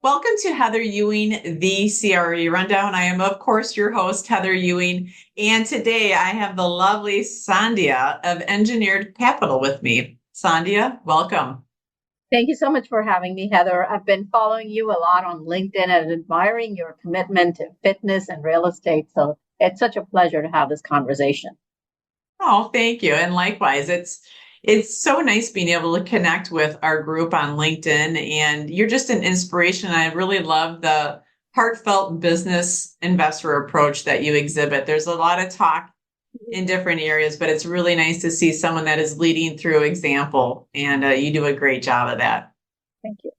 Welcome to Heather Ewing, the CRE Rundown. I am, of course, your host, Heather Ewing. And today I have the lovely Sandhya of Engineered Capital with me. Sandhya, welcome. Thank you so much for having me, Heather. I've been following you a lot on LinkedIn and admiring your commitment to fitness and real estate. So it's such a pleasure to have this conversation. Oh, thank you. And likewise, it's so nice being able to connect with our group on LinkedIn. And you're just an inspiration. I really love the heartfelt business investor approach that you exhibit. There's a lot of talk in different areas, but it's really nice to see someone that is leading through example. And you do a great job of that. Thank you.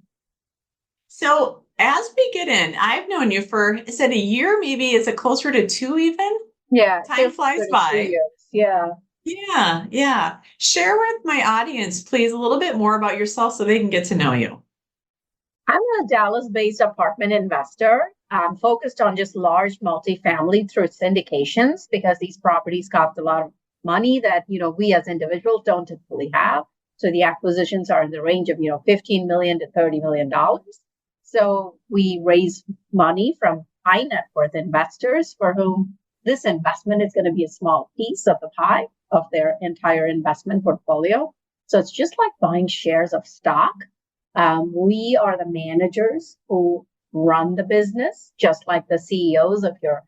So as we get in, I've known you for, is it a year? Maybe is it closer to two even? Yeah. Time flies by. Yeah. Yeah. Share with my audience, please, a little bit more about yourself so they can get to know you. I'm a Dallas-based apartment investor. I'm focused on just large multifamily through syndications because these properties cost a lot of money that, we as individuals don't typically have. So the acquisitions are in the range of, 15 million to $30 million. So we raise money from high net worth investors for whom this investment is going to be a small piece of the pie of their entire investment portfolio. So it's just like buying shares of stock. We are the managers who run the business, just like the CEOs of your,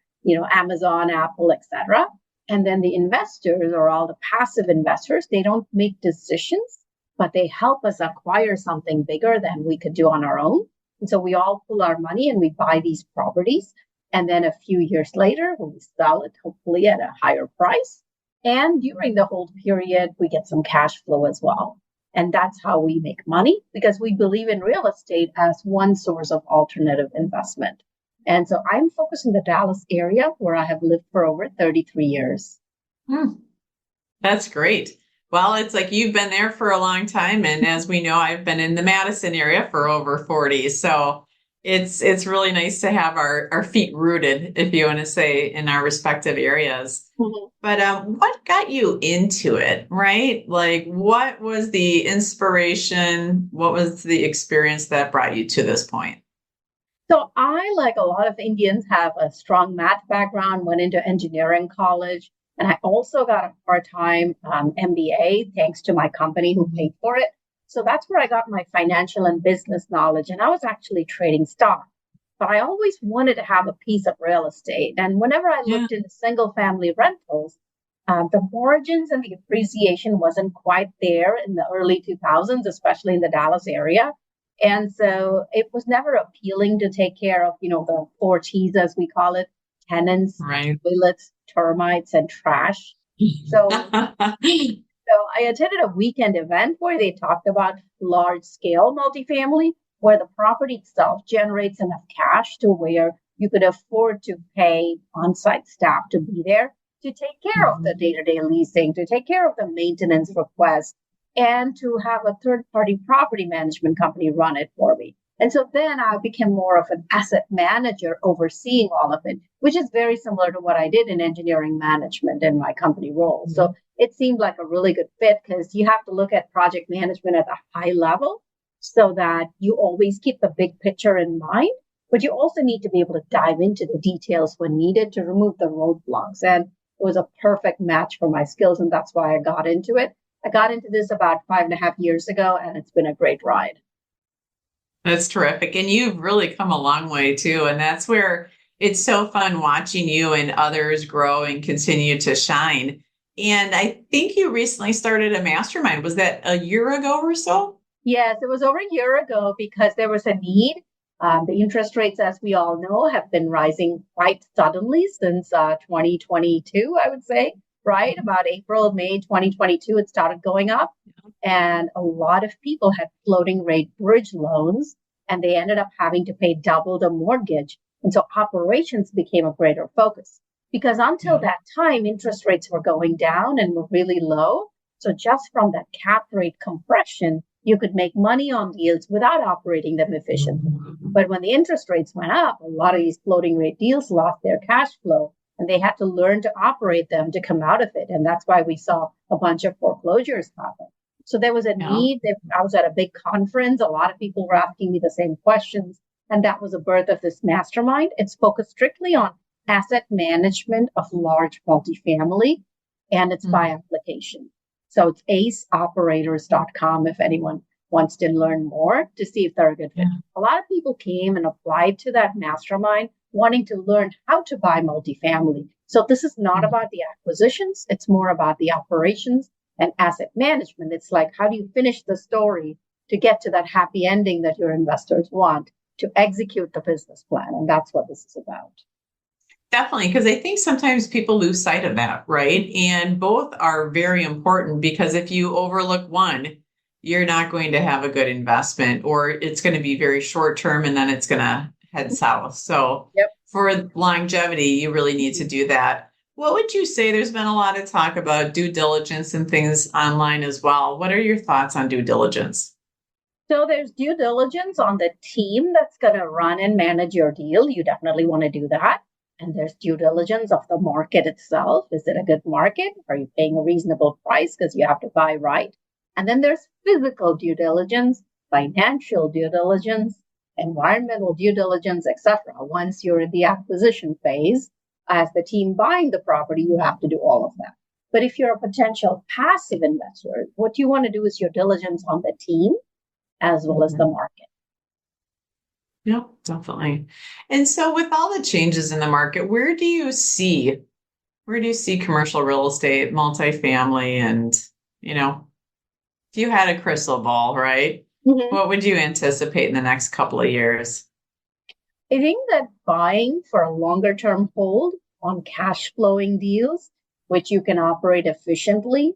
Amazon, Apple, etc. And then the investors or all the passive investors, they don't make decisions, but they help us acquire something bigger than we could do on our own. And so we all pull our money and we buy these properties. And then a few years later, we sell it, hopefully at a higher price. And during the hold period, we get some cash flow as well. And that's how we make money because we believe in real estate as one source of alternative investment. And so I'm focused in the Dallas area where I have lived for over 33 years. That's great. Well, it's like you've been there for a long time. And as we know, I've been in the Madison area for over 40. So it's really nice to have our feet rooted, if you want to say, in our respective areas. Mm-hmm. But what got you into it, right? Like, what was the inspiration? What was the experience that brought you to this point? So I, like a lot of Indians, have a strong math background, went into engineering college, and I also got a part-time MBA thanks to my company who paid for it. So that's where I got my financial and business knowledge. And I was actually trading stock, but I always wanted to have a piece of real estate. And whenever I looked into single family rentals, the margins and the appreciation wasn't quite there in the early 2000s, especially in the Dallas area. And so it was never appealing to take care of, the four T's, as we call it, tenants, right, toilets, termites, and trash. So So I attended a weekend event where they talked about large scale multifamily, where the property itself generates enough cash to where you could afford to pay on-site staff to be there to take care of the day-to-day leasing, to take care of the maintenance requests, and to have a third-party property management company run it for me. And so then I became more of an asset manager overseeing all of it, which is very similar to what I did in engineering management in my company role. So it seemed like a really good fit because you have to look at project management at a high level so that you always keep the big picture in mind, but you also need to be able to dive into the details when needed to remove the roadblocks. And it was a perfect match for my skills. And that's why I got into it. I got into this about 5.5 years ago, and it's been a great ride. That's terrific. And you've really come a long way too. And that's where it's so fun watching you and others grow and continue to shine. And I think you recently started a mastermind. Was that a year ago or so? Yes, it was over a year ago because there was a need. The interest rates, as we all know, have been rising quite suddenly since 2022, I would say, right? About April, May 2022, it started going up. And a lot of people had floating rate bridge loans, and they ended up having to pay double the mortgage. And so operations became a greater focus because until that time, interest rates were going down and were really low. So just from that cap rate compression, you could make money on deals without operating them efficiently. But when the interest rates went up, a lot of these floating rate deals lost their cash flow and they had to learn to operate them to come out of it. And that's why we saw a bunch of foreclosures happen. So there was a need. I was at a big conference. A lot of people were asking me the same questions. And that was the birth of this mastermind. It's focused strictly on asset management of large multifamily, and it's by application. So it's aceoperators.com if anyone wants to learn more to see if they're a good fit. Yeah. A lot of people came and applied to that mastermind wanting to learn how to buy multifamily. So this is not about the acquisitions. It's more about the operations and asset management. It's like, how do you finish the story to get to that happy ending that your investors want to execute the business plan? And that's what this is about. Definitely, because I think sometimes people lose sight of that, right? And both are very important, because if you overlook one, you're not going to have a good investment, or it's going to be very short term and then it's going to head south. So for longevity, you really need to do that. What would you say? There's been a lot of talk about due diligence and things online as well. What are your thoughts on due diligence? So there's due diligence on the team that's going to run and manage your deal. You definitely want to do that. And there's due diligence of the market itself. Is it a good market? Are you paying a reasonable price because you have to buy right? And then there's physical due diligence, financial due diligence, environmental due diligence, etc. Once you're in the acquisition phase, as the team buying the property, you have to do all of that. But if you're a potential passive investor, what you want to do is your diligence on the team as well as the market. Yeah, definitely. And so with all the changes in the market, where do you see commercial real estate, multifamily, and, if you had a crystal ball, right? What would you anticipate in the next couple of years? I think that buying for a longer term hold on cash flowing deals, which you can operate efficiently,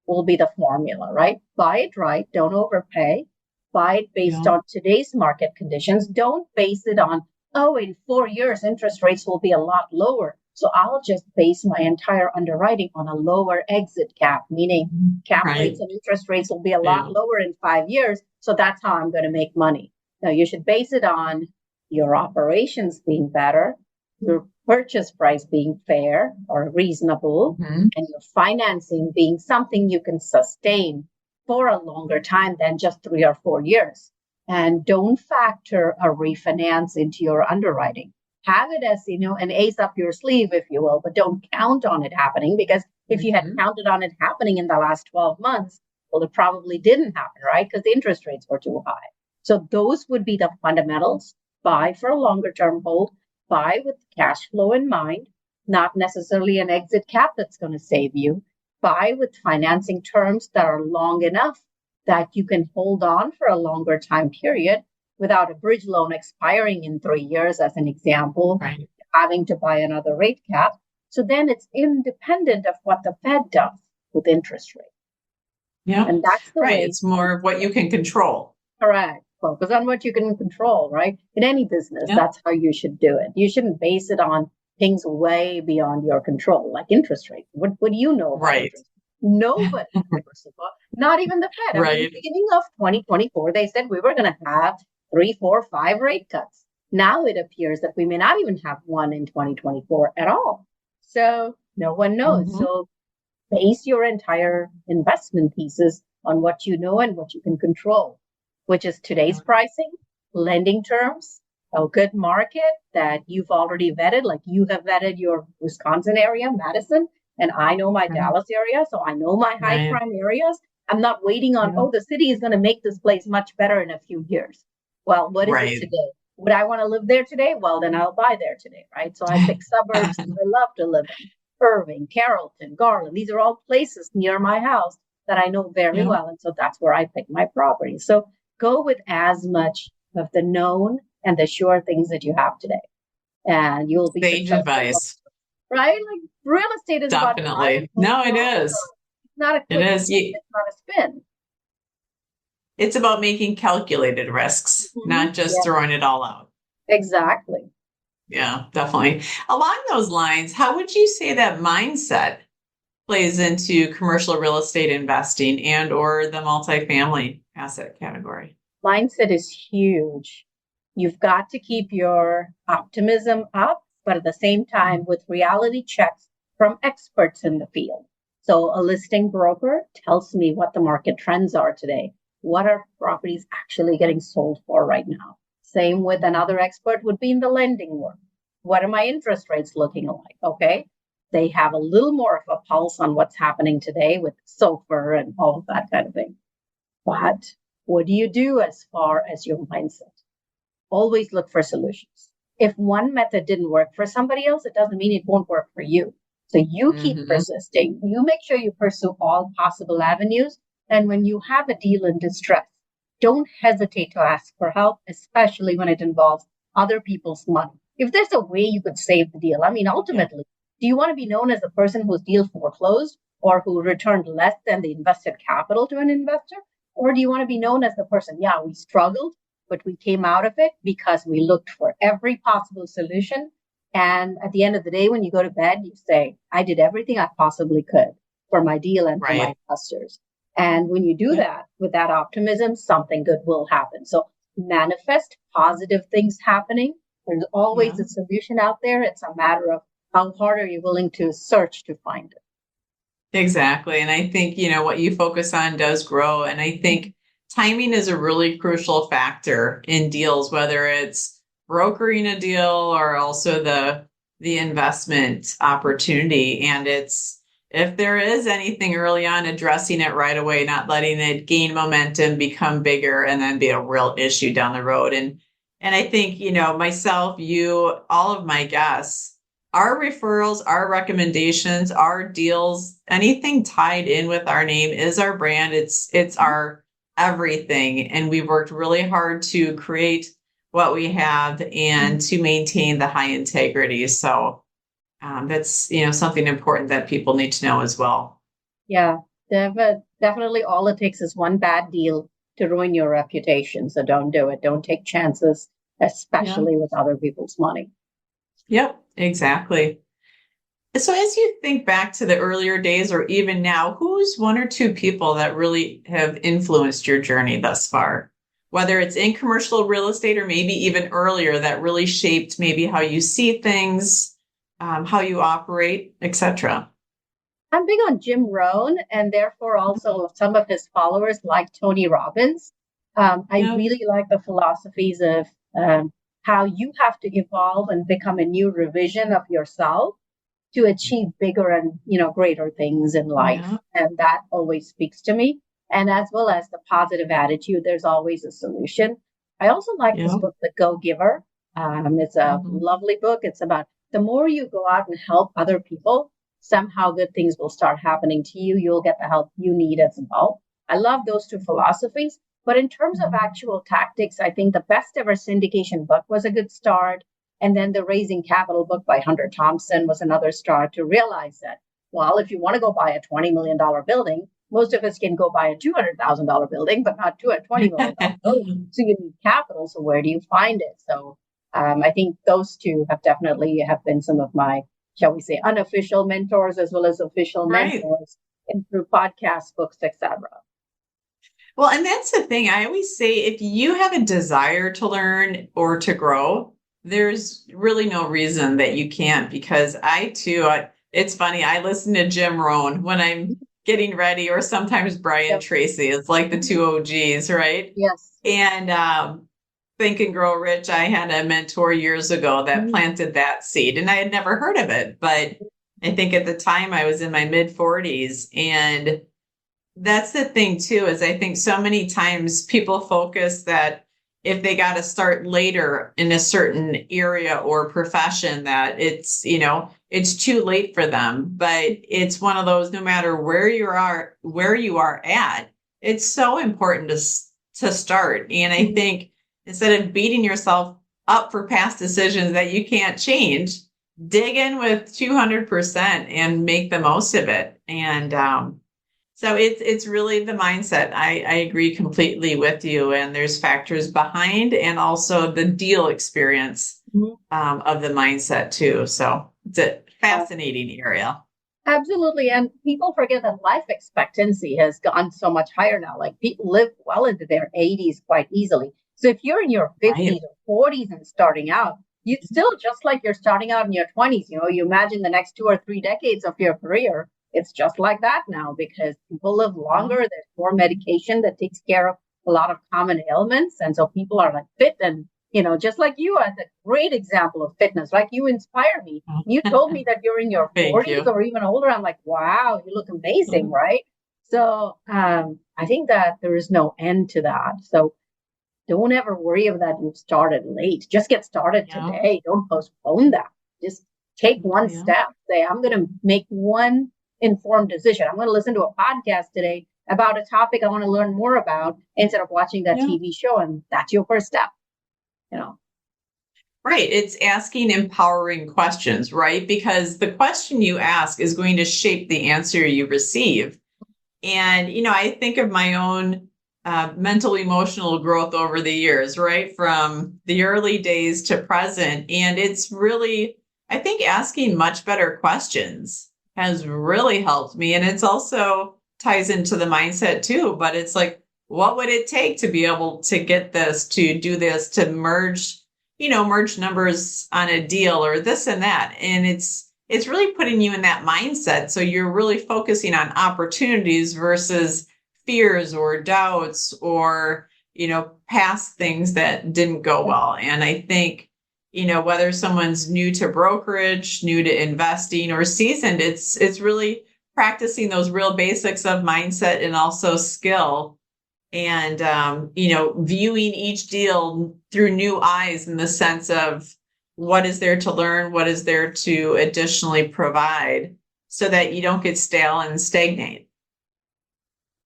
will be the formula, right? Buy it right, don't overpay. Buy it based on today's market conditions. Don't base it on, in 4 years, interest rates will be a lot lower. So I'll just base my entire underwriting on a lower exit cap, meaning cap rates and interest rates will be a lot lower in 5 years. So that's how I'm going to make money. Now, you should base it on your operations being better, your purchase price being fair or reasonable, and your financing being something you can sustain for a longer time than just 3 or 4 years. And don't factor a refinance into your underwriting. Have it as, an ace up your sleeve, if you will, but don't count on it happening, because if you had counted on it happening in the last 12 months, well, it probably didn't happen, right? Because the interest rates were too high. So those would be the fundamentals. Buy for a longer term hold, buy with cash flow in mind, not necessarily an exit cap that's going to save you. Buy with financing terms that are long enough that you can hold on for a longer time period without a bridge loan expiring in 3 years, as an example, having to buy another rate cap. So then it's independent of what the Fed does with interest rates. Yeah. And that's the way. It's more of what you can control. Correct. Focus on what you can control, right? In any business, that's how you should do it. You shouldn't base it on things way beyond your control, like interest rates. What do you know about interest? Nobody, not even the Fed. At the beginning of 2024, they said we were going to have 3, 4, 5 rate cuts. Now it appears that we may not even have one in 2024 at all. So no one knows. So base your entire investment thesis on what you know and what you can control, which is today's pricing, lending terms, a good market that you've already vetted, like you have vetted your Wisconsin area, Madison, and I know my Dallas area, so I know my high crime areas. I'm not waiting on, the city is going to make this place much better in a few years. Well, what is it today? Would I want to live there today? Well, then I'll buy there today, right? So I pick suburbs that I love to live in. Irving, Carrollton, Garland. These are all places near my house that I know very well. And so that's where I pick my property. So go with as much of the known and the sure things that you have today. And you'll be sage advice. Right? Like real estate is definitely. No, it is. It's not a quick it's not a spin. It's about making calculated risks, not just throwing it all out. Exactly. Yeah, definitely. Along those lines, how would you say that mindset plays into commercial real estate investing and or the multifamily asset category? Mindset is huge. You've got to keep your optimism up, but at the same time with reality checks from experts in the field. So a listing broker tells me what the market trends are today. What are properties actually getting sold for right now? Same with another expert would be in the lending world. What are my interest rates looking like? Okay. They have a little more of a pulse on what's happening today with SOFR and all of that kind of thing. But what do you do as far as your mindset? Always look for solutions. If one method didn't work for somebody else, it doesn't mean it won't work for you. So you keep persisting. You make sure you pursue all possible avenues. And when you have a deal in distress, don't hesitate to ask for help, especially when it involves other people's money. If there's a way you could save the deal, I mean, ultimately, do you want to be known as the person whose deal foreclosed or who returned less than the invested capital to an investor? Or do you want to be known as the person, yeah, we struggled, but we came out of it because we looked for every possible solution. And at the end of the day, when you go to bed, you say, I did everything I possibly could for my deal and for my investors. And when you do that with that optimism, something good will happen. So manifest positive things happening. There's always a solution out there. It's a matter of how hard are you willing to search to find it. Exactly. And I think, what you focus on does grow. And I think timing is a really crucial factor in deals, whether it's brokering a deal or also the investment opportunity. And if there is anything early on, addressing it right away, not letting it gain momentum, become bigger, and then be a real issue down the road. And I think, myself, you, all of my guests, our referrals, our recommendations, our deals, anything tied in with our name is our brand. It's our everything. And we've worked really hard to create what we have and to maintain the high integrity. So that's, something important that people need to know as well. Yeah, definitely all it takes is one bad deal to ruin your reputation. So don't do it. Don't take chances, especially with other people's money. Yep, exactly. So as you think back to the earlier days or even now, who's one or two people that really have influenced your journey thus far? Whether it's in commercial real estate or maybe even earlier that really shaped maybe how you see things, how you operate, etc. I'm big on Jim Rohn and therefore also some of his followers like Tony Robbins. I really like the philosophies of how you have to evolve and become a new revision of yourself to achieve bigger and greater things in life. And that always speaks to me. And as well as the positive attitude, there's always a solution. I also like this book, The Go Giver. It's a lovely book. It's about the more you go out and help other people, somehow good things will start happening to you. You'll get the help you need as well. I love those two philosophies. But in terms of actual tactics, I think the best ever syndication book was a good start. And then the Raising Capital book by Hunter Thompson was another start to realize that, well, if you want to go buy a $20 million building, most of us can go buy a $200,000 building, but not to a $20 million building. So you need capital. So where do you find it? So I think those two have been some of my, shall we say, unofficial mentors as well as official mentors and through podcasts, books, etc. Well, and that's the thing. I always say, if you have a desire to learn or to grow, there's really no reason that you can't, because it's funny. I listen to Jim Rohn when I'm getting ready, or sometimes Brian Tracy. It's like the two OGs, right? Yes. And Think and Grow Rich, I had a mentor years ago that planted that seed, and I had never heard of it. But I think at the time I was in my mid 40s. And that's the thing too, is I think so many times people focus that if they got to start later in a certain area or profession, that it's too late for them. But it's one of those, no matter where you are at, it's so important to start. And I think instead of beating yourself up for past decisions that you can't change, dig in with 200% and make the most of it. And so it's really the mindset. I agree completely with you. And there's factors behind and also the deal experience of the mindset too. So it's a fascinating area. Absolutely. And people forget that life expectancy has gone so much higher now. Like people live well into their 80s quite easily. So if you're in your 50s or 40s and starting out, you still, just like you're starting out in your 20s, you imagine the next 2 or 3 decades of your career. It's just like that now because people live longer. There's more medication that takes care of a lot of common ailments. And so people are like fit and Just like you are the great example of fitness, like you inspire me. You told me that you're in your Thank 40s you. or even older. I'm like, wow, you look amazing, right? So I think that there is no end to that. So don't ever worry about that you've started late. Just get started today. Don't postpone that. Just take one step. Say, I'm going to make one informed decision. I'm going to listen to a podcast today about a topic I want to learn more about instead of watching that TV show. And that's your first step. Right. It's asking empowering questions, right? Because the question you ask is going to shape the answer you receive. And, I think of my own mental, emotional growth over the years, right? From the early days to present. And it's really, I think asking much better questions has really helped me. And it's also ties into the mindset too, but it's like, what would it take to be able to get this, to do this, to merge numbers on a deal or this and that. And it's really putting you in that mindset. So you're really focusing on opportunities versus fears or doubts or, past things that didn't go well. And I think, whether someone's new to brokerage, new to investing or seasoned, it's really practicing those real basics of mindset and also skill. And, viewing each deal through new eyes in the sense of what is there to learn, what is there to additionally provide so that you don't get stale and stagnate.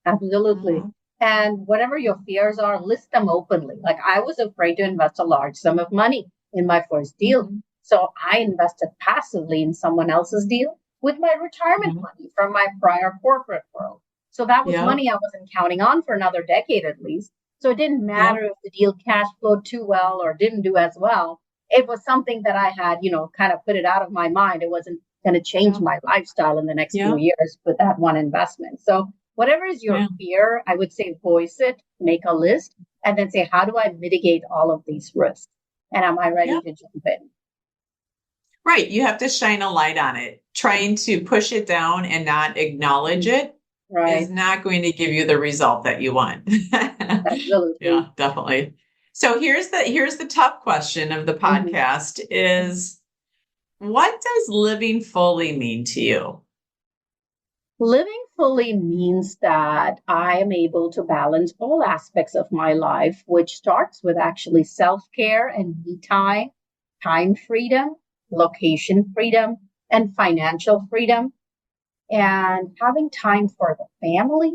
Absolutely. And whatever your fears are, list them openly. Like I was afraid to invest a large sum of money in my first deal. So I invested passively in someone else's deal with my retirement money from my prior corporate world. So that was money I wasn't counting on for another decade at least. So it didn't matter if the deal cash flowed too well or didn't do as well. It was something that I had, kind of put it out of my mind. It wasn't going to change my lifestyle in the next few years with that one investment. So whatever is your fear, I would say voice it, make a list, and then say, how do I mitigate all of these risks? And am I ready to jump in? Right. You have to shine a light on it. Trying to push it down and not acknowledge it is not going to give you the result that you want. Absolutely. Yeah, definitely. So here's the tough question of the podcast is, what does living fully mean to you? Living fully means that I am able to balance all aspects of my life, which starts with actually self-care and me time freedom, location freedom, and financial freedom. And having time for the family,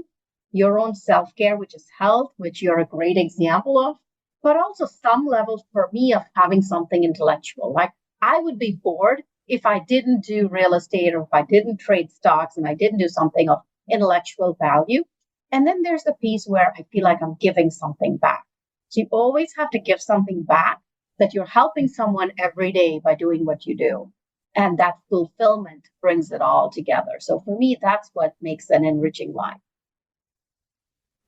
your own self-care, which is health, which you're a great example of, but also some levels for me of having something intellectual. Like I would be bored if I didn't do real estate or if I didn't trade stocks and I didn't do something of intellectual value. And then there's the piece where I feel like I'm giving something back. So you always have to give something back, that you're helping someone every day by doing what you do. And that fulfillment brings it all together. So for me, that's what makes an enriching life.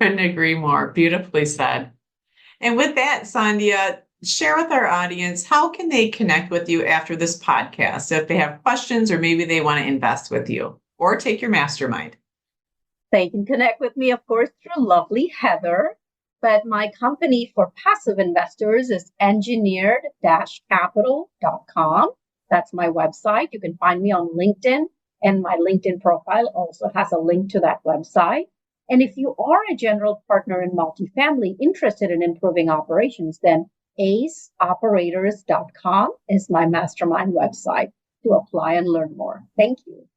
Couldn't agree more. Beautifully said. And with that, Sandhya, share with our audience, how can they connect with you after this podcast if they have questions or maybe they want to invest with you or take your mastermind? They can connect with me, of course, through lovely Heather. But my company for passive investors is engineered-capital.com. That's my website. You can find me on LinkedIn, and my LinkedIn profile also has a link to that website. And if you are a general partner in multifamily interested in improving operations, then aceoperators.com is my mastermind website to apply and learn more. Thank you.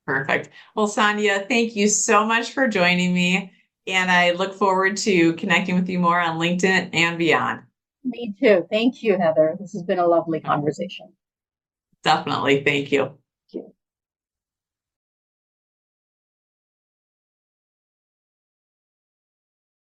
Perfect. Well, Sandhya, thank you so much for joining me. And I look forward to connecting with you more on LinkedIn and beyond. Me too. Thank you, Heather. This has been a lovely conversation. Definitely. Thank you.